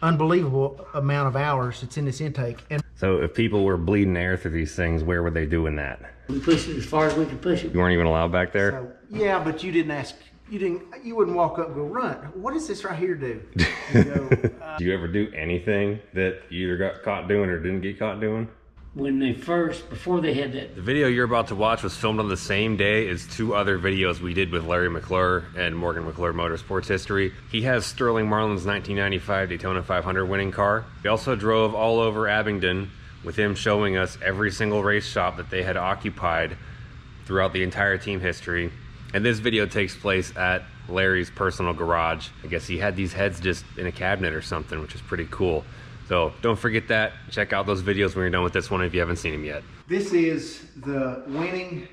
unbelievable amount of hours that's in this intake. And so if people were bleeding air through these things, where were they doing that? We pushed it as far as we could push it. You weren't even allowed back there? so, yeah, but you didn't ask, you wouldn't walk up and go, run. What does this right here do? You go, Do you ever do anything that you either got caught doing or didn't get caught doing? When they first, before they had that. The video you're about to watch was filmed on the same day as 2 other videos we did with Larry McClure and Morgan McClure Motorsports history. He has Sterling Marlin's 1995 Daytona 500 winning car. He also drove all over Abingdon with him showing us every single race shop that they had occupied throughout the entire team history. And this video takes place at Larry's personal garage. I guess he had these heads just in a cabinet or something, which is pretty cool. So don't forget that. Check out those videos when you're done with this one if you haven't seen them yet. this is the winning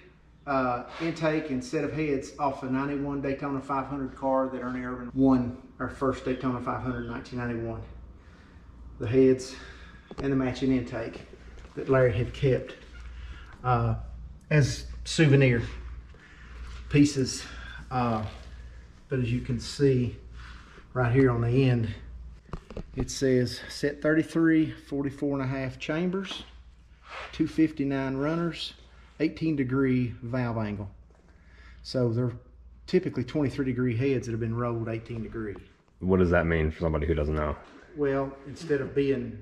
intake and set of heads off a 91 Daytona 500 car that Ernie Irvan won our first Daytona 500 in 1991. The heads and the matching intake that Larry had kept as souvenir pieces. But as you can see right here on the end, it says set 33, 44.5 chambers, 259 runners, 18-degree valve angle. So they're typically 23-degree heads that have been rolled 18 degree. What does that mean for somebody who doesn't know? Well, instead of being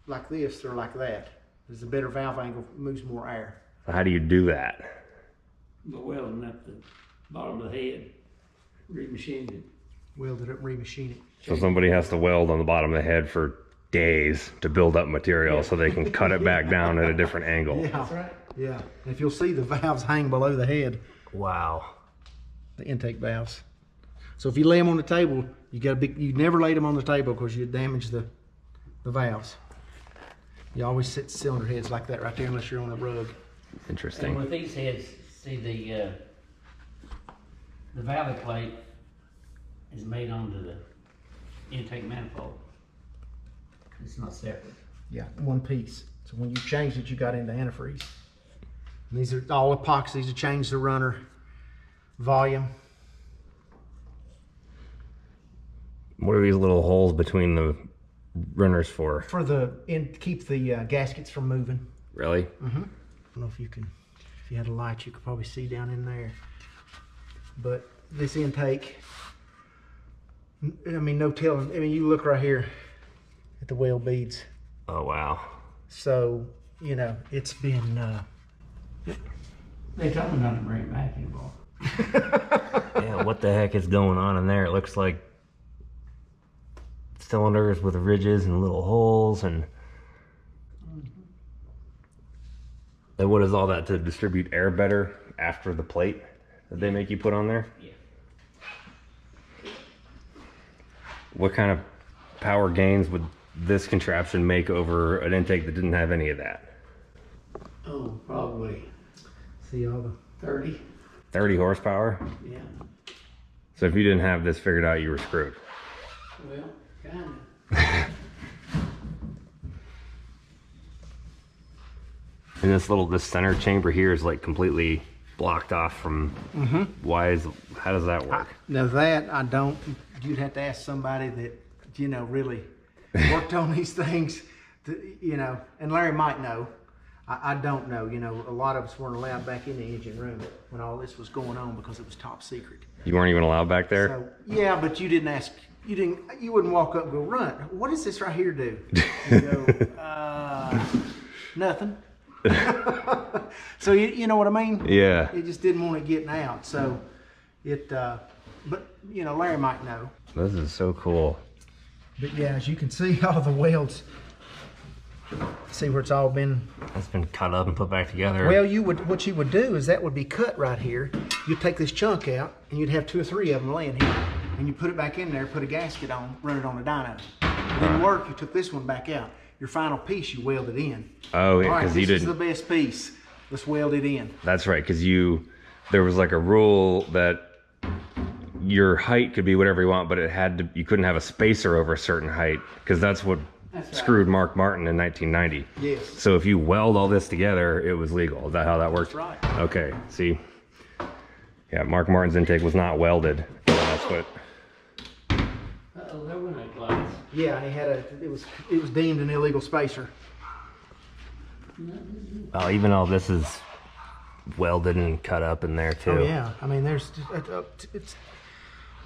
like this, they're like that. There's a better valve angle, moves more air. So how do you do that? But welding up the bottom of the head, remachined it. Welded it, remachine it. So somebody has to weld on the bottom of the head for days to build up material so they can cut it back down at a different angle. Yeah, That's right. yeah. And if you'll see, the valves hang below the head, Wow. the intake valves. So if you lay them on the table, you never lay them on the table because you damage the valves. You always set cylinder heads like that right there unless you're on a rug. Interesting. And with these heads, see the valley plate is made onto the intake manifold. It's not separate. Yeah, one piece. So when you changed it, you got into antifreeze. And these are all epoxies to change the runner volume. What are these little holes between the runners for? For keep the gaskets from moving. Really? Mm-hmm. I don't know if you had a light, you could probably see down in there. But this intake, I mean, no telling. I mean, you look right here at the weld beads. Oh, wow. So, you know, it's been... They told me not to bring it back anymore. Yeah, what the heck is going on in there? It looks like cylinders with ridges and little holes and... And what is all that, to distribute air better after the plate that they make you put on there? Yeah. What kind of power gains would this contraption make over an intake that didn't have any of that? Oh, probably See all the... 30. 30 horsepower? Yeah. So if you didn't have this figured out, you were screwed. Well, kind of. And this center chamber here is like completely blocked off from... How does that work? Now that I don't, you'd have to ask somebody that, you know, really worked on these things, you know, and Larry might know. I don't know, you know, a lot of us weren't allowed back in the engine room when all this was going on because it was top secret. You weren't even allowed back there? So, yeah, but you didn't ask, you wouldn't walk up and go, run. What does this right here do? You go, nothing. So you know what I mean? Yeah. It just didn't want it getting out. So but you know, Larry might know. This is so cool. But yeah, as you can see, all the welds, see where it's all been. It's been cut up and put back together. Well, what you would do is that would be cut right here. You'd take this chunk out and you'd have 2 or 3 of them laying here. And you put it back in there, put a gasket on, run it on a dyno. It didn't work, you took this one back out. Your final piece, you welded in. Oh, yeah, all right, because you this didn't... is the best piece. Let's weld it in. That's right, because there was like a rule that your height could be whatever you want, but you couldn't have a spacer over a certain height, because that's what screwed Mark Martin in 1990. Yes. So if you weld all this together, it was legal. Is that how that works? That's right. Okay, see. Yeah, Mark Martin's intake was not welded. That's what... Uh-oh, there went that glass. Yeah, he had it was deemed an illegal spacer. Oh, even all this is welded and cut up in there too. Oh yeah, I mean it's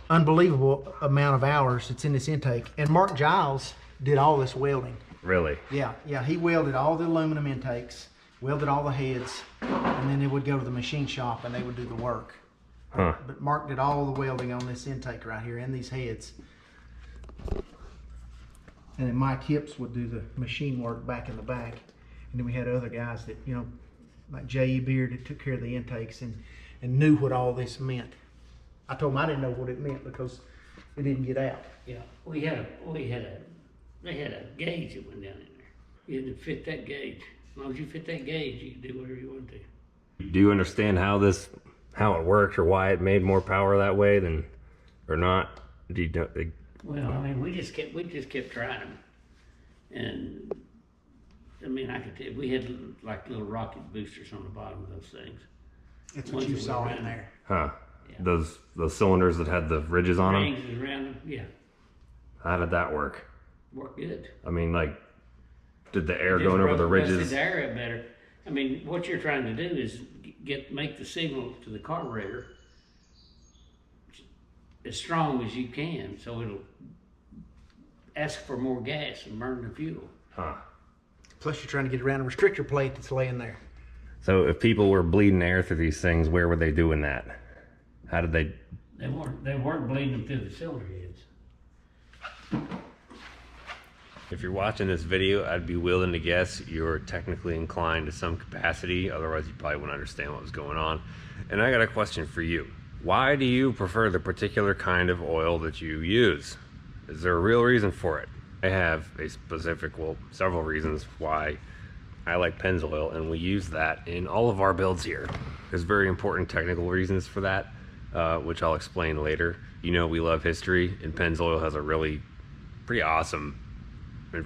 unbelievable amount of hours it's in this intake. And Mark Giles did all this welding. Really? Yeah, he welded all the aluminum intakes, welded all the heads, and then they would go to the machine shop and they would do the work. Huh. But Mark did all the welding on this intake right here and these heads. And then Mike Hips would do the machine work back in the back. And then we had other guys that, you know, like J.E. Beard that took care of the intakes and knew what all this meant. I told him I didn't know what it meant because it didn't get out. Yeah, they had a gauge that went down in there. You had to fit that gauge. As long as you fit that gauge, you can do whatever you want to. Do you understand how it worked or why it made more power that way than, or not? Do you Well, I mean, we just kept trying them, and I mean, I could tell we had like little rocket boosters on the bottom of those things. That's what you saw in there. Huh? Yeah. Those cylinders that had the ridges on them. Rings around them, yeah. How did that work? Worked good. I mean, like, did the air Just going over the ridges? busted the air up better. I mean, what you're trying to do is make the signal to the carburetor as strong as you can, so it'll ask for more gas and burn the fuel. Huh. Plus you're trying to get around a restrictor plate that's laying there. So if people were bleeding air through these things, where were they doing that? How did they? They weren't bleeding them through the cylinder heads. If you're watching this video, I'd be willing to guess you're technically inclined to some capacity. Otherwise, you probably wouldn't understand what was going on. And I got a question for you. Why do you prefer the particular kind of oil that you use? Is there a real reason for it? I have a specific, well, several reasons why I like Pennzoil, and we use that in all of our builds here. There's very important technical reasons for that, which I'll explain later. You know, we love history, and Pennzoil has a really pretty awesome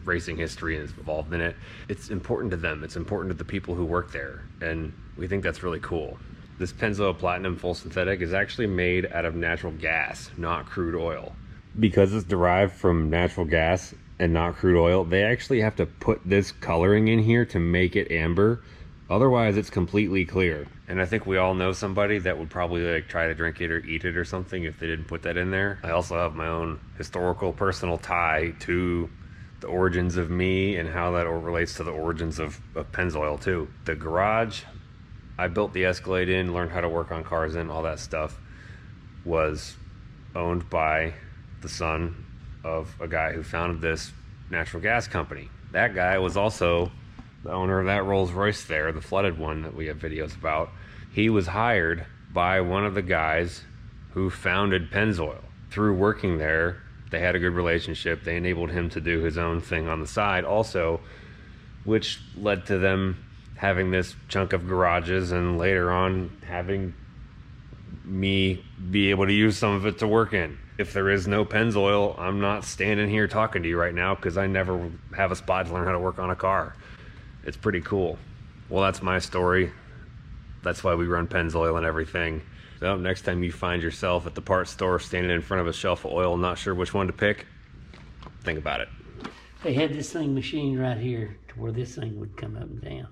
racing history and is involved in it. It's important to them. It's important to the people who work there, and we think that's really cool. This Pennzoil Platinum Full Synthetic is actually made out of natural gas, not crude oil. Because it's derived from natural gas and not crude oil, they actually have to put this coloring in here to make it amber. Otherwise, it's completely clear. And I think we all know somebody that would probably like try to drink it or eat it or something if they didn't put that in there. I also have my own historical personal tie to the origins of me and how that relates to the origins of Pennzoil too. The garage I built the Escalade in, learned how to work on cars in, all that stuff, was owned by the son of a guy who founded this natural gas company. That guy was also the owner of that Rolls Royce there, the flooded one that we have videos about. He was hired by one of the guys who founded Pennzoil. Through working there, they had a good relationship. They enabled him to do his own thing on the side also, which led to them having this chunk of garages and later on having me be able to use some of it to work in. If there is no Pennzoil, I'm not standing here talking to you right now because I never have a spot to learn how to work on a car. It's pretty cool. Well, that's my story. That's why we run Pennzoil and everything. So next time you find yourself at the parts store standing in front of a shelf of oil, not sure which one to pick, think about it. They had this thing machined right here to where this thing would come up and down.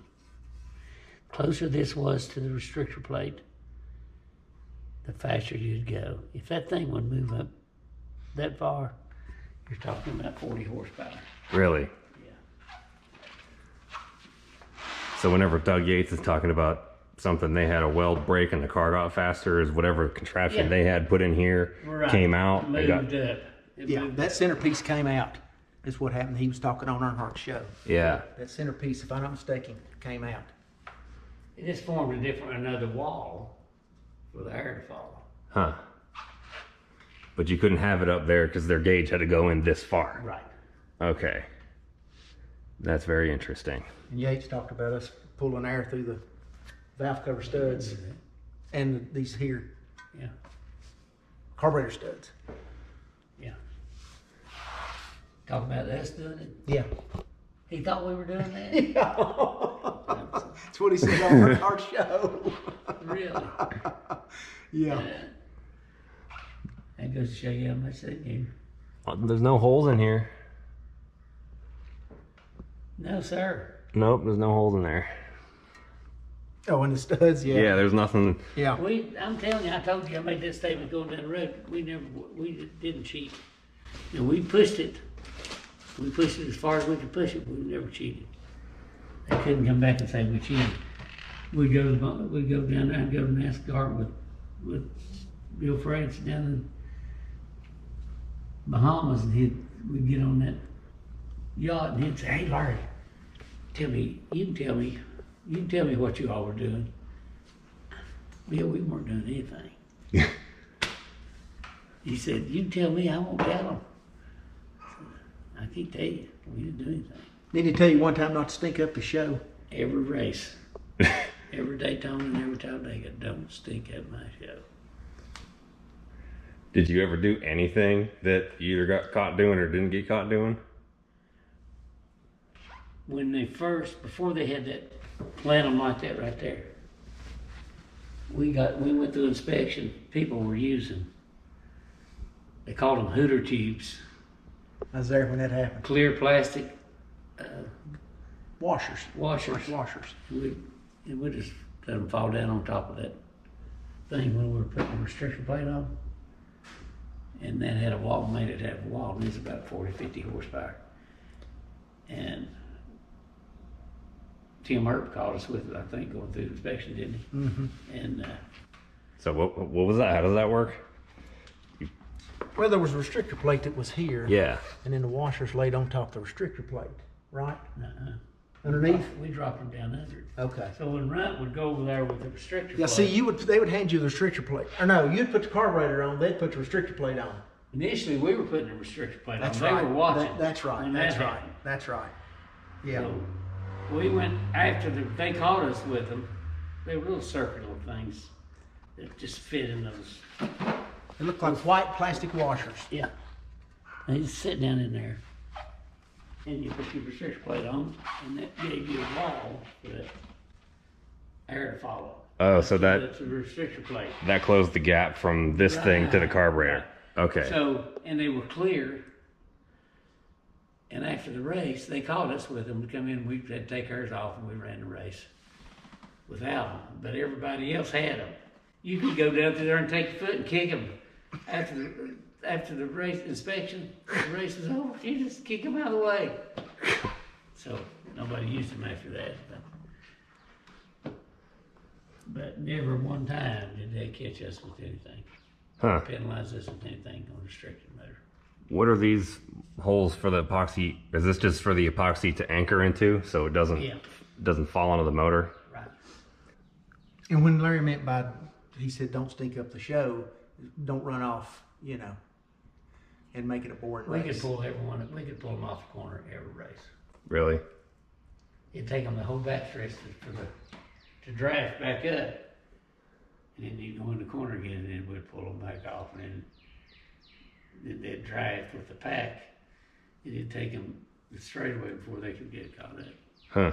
Closer this was to the restrictor plate, the faster you'd go. If that thing would move up that far, you're talking about 40 horsepower. Really? Yeah. So whenever Doug Yates is talking about something, they had a weld break and the car got faster, is whatever contraption they had put in here came out. Moved up. That centerpiece came out. Is what happened. He was talking on Earnhardt's show. Yeah. That centerpiece, if I'm not mistaken, came out. It just formed another wall for the air to follow. Huh. But you couldn't have it up there because their gauge had to go in this far. Right. Okay. That's very interesting. And Yates talked about us pulling air through the valve cover studs and these here Yeah. carburetor studs. Yeah. Talk about us doing it. Yeah. He thought we were doing that? That's what he said on our show. Really? Yeah. That goes to show you how much they knew. There's no holes in here. No, sir. Nope, there's no holes in there. Oh, and the studs, yeah. Yeah, there's nothing. Yeah. I'm telling you, I told you I made that statement going down the road. We didn't cheat. You know, we pushed it. We pushed it as far as we could push it. We never cheated. They couldn't come back and say we cheated. We'd go down there and go to NASCAR with Bill France down in Bahamas, and we'd get on that yacht, and he'd say, "Hey, Larry, you can tell me what you all were doing." Bill, we weren't doing anything. He said, "You can tell me, I won't tell them." I can't tell you, we didn't do anything. Did he tell you one time not to stink up the show? Every race, every Daytona and every Talladega, don't stink up my show. Did you ever do anything that you either got caught doing or didn't get caught doing? When before they had that plenum like that right there, we went through inspection. People were using, they called them hooter tubes. I was there when that happened. Clear plastic Washers. And we just let them fall down on top of that thing when we were putting the restrictor plate on. And that had a wall, made it have a wall, and it's about 40, 50 horsepower. And Tim Earp called us with it, I think, going through the inspection, didn't he? Mm-hmm. And So what was that? How does that work? Well, there was a restrictor plate that was here. Yeah. And then the washers laid on top of the restrictor plate, right? uh-uh. Underneath? We dropped them down under it. Okay. So when Runt would go over there with the restrictor Yeah, plate. see, they would hand you the restrictor plate. Or no, you'd put the carburetor on, they'd put the restrictor plate on. Initially, we were putting the restrictor plate That's on. right. They were watching. That's right. when That's that right. happened. That's right. Yeah. So we went after they caught us with them. They were little circular things that just fit in those. They look like white plastic washers. Yeah. They just sit down in there, and you put your restrictor plate on, and that gave you a wall for that air to follow. Oh, so That's a restrictor plate. that closed the gap from this thing to the carburetor. Okay. So, and they were clear. And after the race, they called us with them to come in. We had to take ours off, and we ran the race without them. But everybody else had them. You could go down through there and take your foot and kick them after the race inspection. The race is over. You just kick them out of the way. So nobody used them after that. But never one time did they catch us with anything. Huh. Penalize us with anything on restricted motor. What are these holes for the epoxy? Is this just for the epoxy to anchor into so it doesn't fall onto the motor? Right. And when Larry meant by, he said, don't stink up the show, don't run off, and make it a boring We race. could pull them off the corner every race. Really? It'd take them the whole back stretch to draft back up. And then you'd go in the corner again, and then we'd pull them back off, and then they'd draft with the pack. And it'd take them the straightaway before they could get caught up. Huh.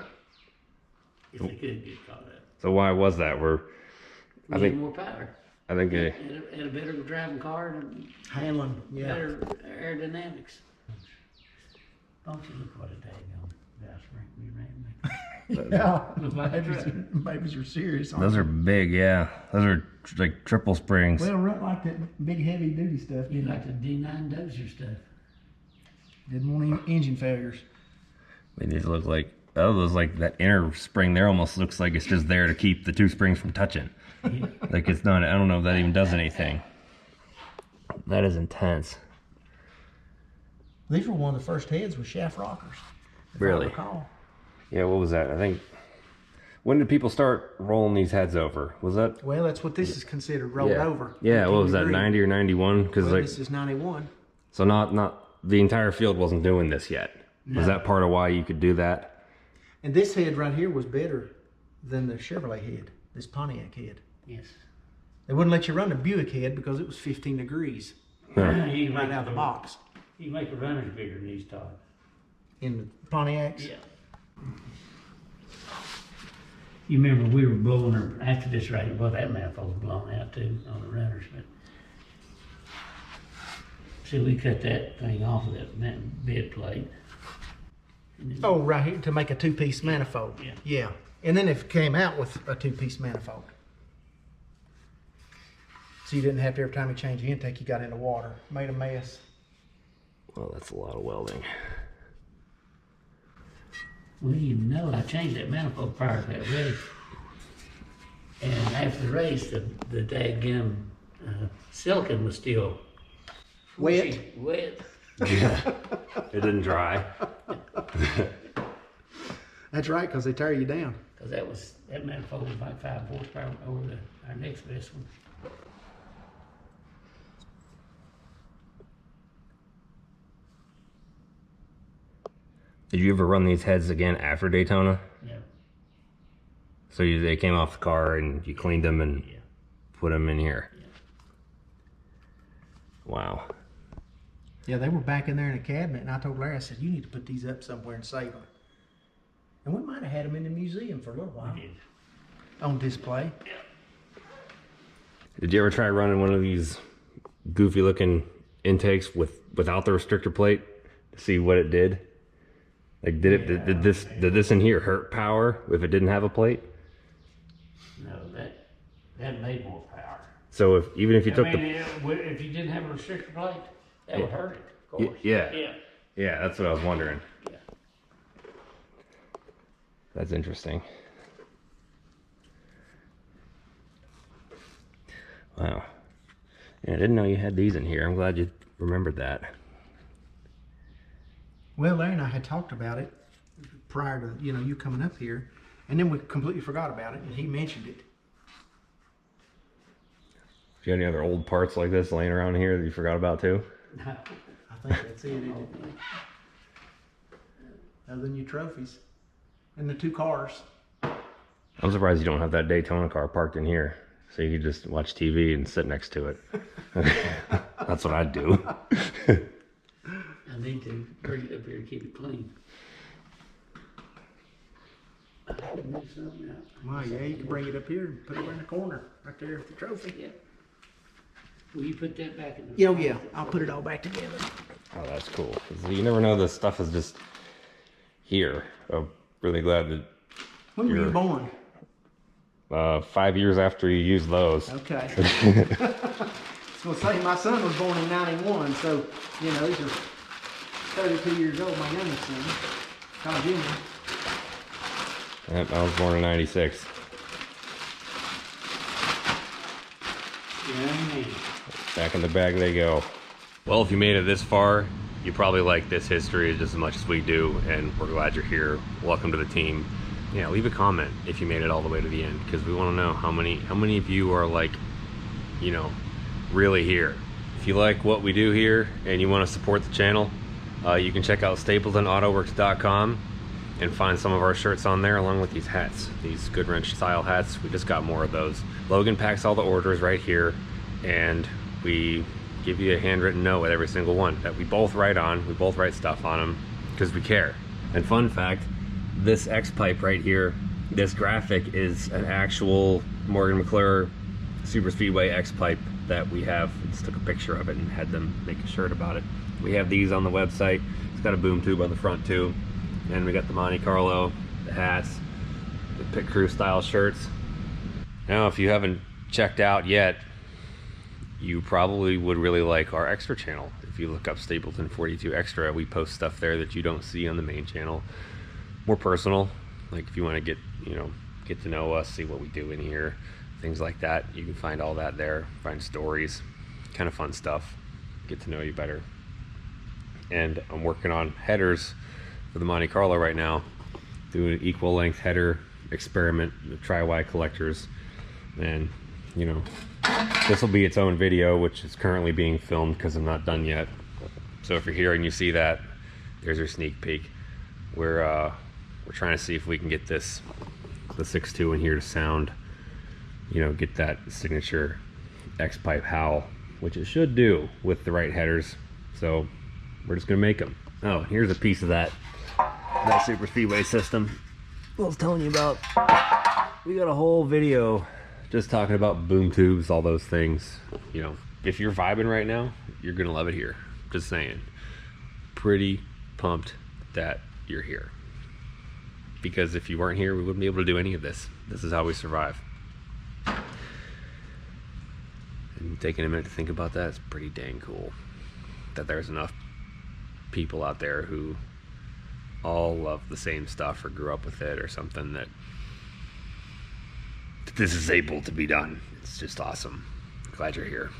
If they could get caught up. So why was that? We had more power. I think Had a better driving car and Handling, yeah. better aerodynamics. Don't you look what a daggone gas rank we ran me. Yeah, Look like a truck. babies are serious. those are big, yeah. Those are like triple springs. Well, Runt like that big heavy duty stuff. You like the D9 Dozer stuff. Didn't want any engine failures. They need to look like those like that inner spring there almost looks like it's just there to keep the two springs from touching. Yeah. Like it's not. I don't know if that even does anything. That is intense. These were one of the first heads with shaft rockers. If Really? I recall. Yeah, what was that? I think. When did people start rolling these heads over? Was that? Well, that's what this is considered, rolled yeah. over. Yeah, what was that? 18 degree. 90 or 91? Because Well, like, this is 91. so not the entire field wasn't doing this yet. Was that part of why you could do that? And this head right here was better than the Chevrolet head, this Pontiac head. Yes. They wouldn't let you run the Buick head because it was 15 degrees Huh. You can right make out of the box. You can make the runners bigger than these, Todd. In the Pontiacs. Yeah. You remember we were blowing her after this race. Well, that manifold was blown out too on the runners, but see, we cut that thing off of that bed plate, Oh, right here, to make a two-piece manifold. Yeah. Yeah. And then it came out with a two-piece manifold. So you didn't have to, every time you change the intake, you got into water. Made a mess. Well, that's a lot of welding. Well, you know, I changed that manifold prior to that race. And after the race, the dadgum silicon was still Wet. Wet. Yeah. It didn't dry. That's right, because they tear you down. Because that manifold was like 5 horsepower over our next best one. Did you ever run these heads again after Daytona? Yeah. So they came off the car and you cleaned them and Yeah. put them in here? Yeah. Wow. Yeah, they were back in there in a cabinet, and I told Larry, I said, you need to put these up somewhere and save them. And we might have had them in the museum for a little while. We did. On display. Did you ever try running one of these goofy looking intakes without the restrictor plate to see what it did? Like, did this in here hurt power if it didn't have a plate? No, that made more power. So even if you took if you didn't have a restrictor plate, that would hurt it, of course. Yeah, that's what I was wondering. Yeah. That's interesting. Wow. Yeah, I didn't know you had these in here. I'm glad you remembered that. Well, Larry and I had talked about it prior to, you coming up here, and then we completely forgot about it, and he mentioned it. Do you have any other old parts like this laying around here that you forgot about too? No, I think that's it, isn't it? Other than your trophies. And the 2 cars. I'm surprised you don't have that Daytona car parked in here, so you could just watch TV and sit next to it. That's what I'd do. I need to bring it up here and keep it clean. I can move something out. Well, yeah, you can bring it up here and put it in the corner, right there with the trophy. Yeah. Will you put that back in the... Yeah, I'll put it all back together. Oh, that's cool. You never know, this stuff is just here. I'm really glad that When were you born? 5 years after you used those. Okay. I was going to say, my son was born in 91, so, these are 32 years old, my youngest son, Tom Jr. Yep, I was born in 96. Yeah, Back in the bag they go. Well, if you made it this far, you probably like this history just as much as we do, and we're glad you're here. Welcome to the team. Yeah, leave a comment if you made it all the way to the end, because we want to know how many of you are like, really here. If you like what we do here and you want to support the channel, you can check out StaplestonAutoworks.com and find some of our shirts on there, along with these hats, these Good Wrench style hats. We just got more of those. Logan packs all the orders right here, and we give you a handwritten note with every single one that we both write on. We both write stuff on them because we care. And fun fact, this X pipe right here, this graphic is an actual Morgan McClure Superspeedway X pipe that we have. We just took a picture of it and had them make a shirt about it. We have these on the website. It's got a boom tube on the front too. And we got the Monte Carlo, the hats, the pit crew style shirts. Now, if you haven't checked out yet, you probably would really like our extra channel. If you look up Stapleton 42 Extra, we post stuff there that you don't see on the main channel. More personal, like if you want to get to know us, see what we do in here, things like that. You can find all that there, find stories, kind of fun stuff, get to know you better. And I'm working on headers for the Monte Carlo right now, doing an equal length header experiment with tri-Y collectors. And this will be its own video, which is currently being filmed because I'm not done yet. So if you're here and you see that, there's your sneak peek. We're trying to see if we can get the 6.2 in here to sound, get that signature X-pipe howl, which it should do with the right headers. So we're just gonna make them. Oh, here's a piece of that Superspeedway system I was telling you about. We got a whole video just talking about boom tubes, all those things. If you're vibing right now, you're gonna love it here. Just saying. Pretty pumped that you're here. because if you weren't here, we wouldn't be able to do any of this. This is how we survive. And taking a minute to think about that, it's pretty dang cool that there's enough people out there who all love the same stuff or grew up with it or something, that this is able to be done. It's just awesome. Glad you're here.